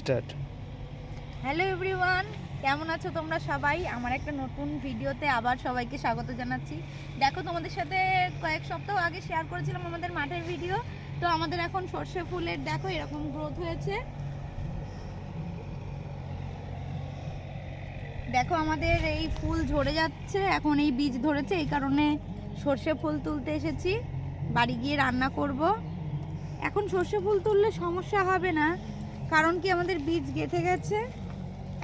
Start. Hello everyone, কেমন আছো তোমরা সবাই? আমার একটা নতুন ভিডিওতে আবার সবাইকে স্বাগত জানাচ্ছি। দেখো, তোমাদের সাথে কয়েক সপ্তাহ আগে শেয়ার করেছিলাম আমাদের মাঠের ভিডিও। তো আমাদের এখন সর্ষে ফুলের দেখো এরকম গ্রোথ হয়েছে। দেখো আমাদের এই ফুল ঝরে যাচ্ছে, এখন এই বীজ ধরেছে, এই কারণে সর্ষে ফুল তুলতে এসেছি। বাড়ি গিয়ে রান্না করব। এখন সর্ষে ফুল তুললে সমস্যা হবে না, কারণ কি আমাদের বীজ গেঁথে গেছে,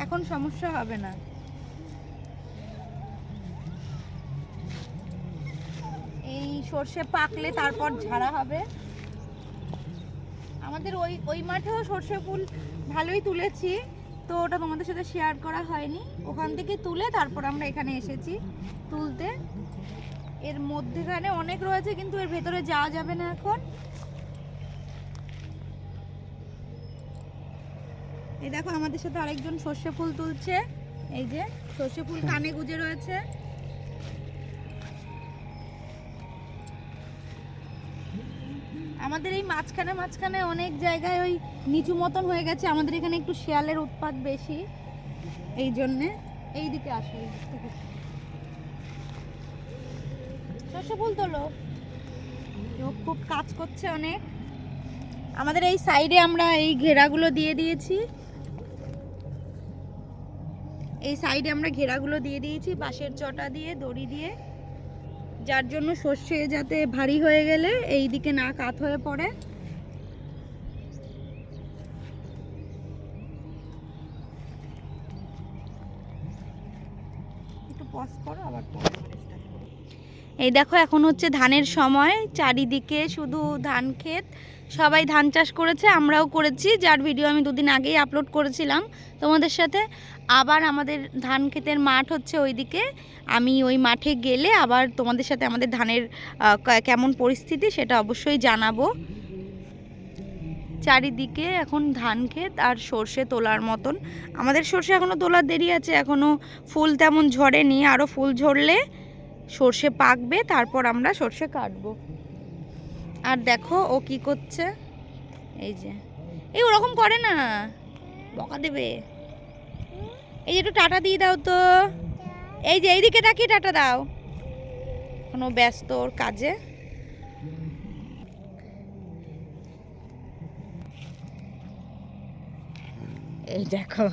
এখন সমস্যা হবে না। এই সর্ষে পাকলে তারপর ঝাড়া হবে। আমাদের ওই মাঠেও সর্ষে ফুল ভালোই তুলেছি, তো ওটা তোমাদের সাথে শেয়ার করা হয়নি। ওখান থেকে তুলে তারপর আমরা এখানে এসেছি তুলতে। এর মধ্যেখানে অনেক রয়েছে, কিন্তু এর ভেতরে যাওয়া যাবে না এখন। এই দেখো আমাদের সাথে আরেকজন সর্ষে ফুল তুলছে। এই যে সর্ষে ফুল কানে গুজে রয়েছে। আমাদের এই মাঝখানে অনেক জায়গায় ওই নিচু মতন হয়ে গেছে। আমাদের এখানে একটু শিয়ালের উৎপাত বেশি, এই জন্যে এই দিকে আসো। এই দিক থেকে সর্ষে ফুল তোলো, খুব কাজ করছে অনেক। আমাদের এই সাইডে আমরা এই ঘেরাগুলো দিয়ে দিয়েছি। এই সাইডে আমরা ঘেরাগুলো দিয়ে দিয়েছি বাঁশের চটা দিয়ে, দড়ি দিয়ে, যার জন্য সর্ষে যাতে ভারী হয়ে গেলে এই দিকে না কাত হয়ে পড়ে। একটু পজ করো, আবার এই দেখো এখন হচ্ছে ধানের সময়, চারিদিকে শুধু ধান ক্ষেত, সবাই ধান চাষ করেছে, আমরাও করেছি, যার ভিডিও আমি দুদিন আগেই আপলোড করেছিলাম তোমাদের সাথে। আবার আমাদের ধান ক্ষেতের মাঠ হচ্ছে ওইদিকে। আমি ওই মাঠে গেলে আবার তোমাদের সাথে আমাদের ধানের কেমন পরিস্থিতি সেটা অবশ্যই জানাবো। চারিদিকে এখন ধান ক্ষেত আর সর্ষে তোলার মতন। আমাদের সর্ষে এখনও তোলার দেরি আছে, এখনও ফুল তেমন ঝরেনি, আরও ফুল ঝরলে সর্ষে পাকবে, তারপর আমরা সর্ষে কাটবো। আর দেখো ও কি করছে, এই যে এই ওরকম করে না, বকা দেবে। এই যে একটু টাটা দিয়ে দাও তো, এই যে এইদিকে তাকিয়ে টাটা দাও। এখনো ব্যস্ত ওর কাজে। এই দেখো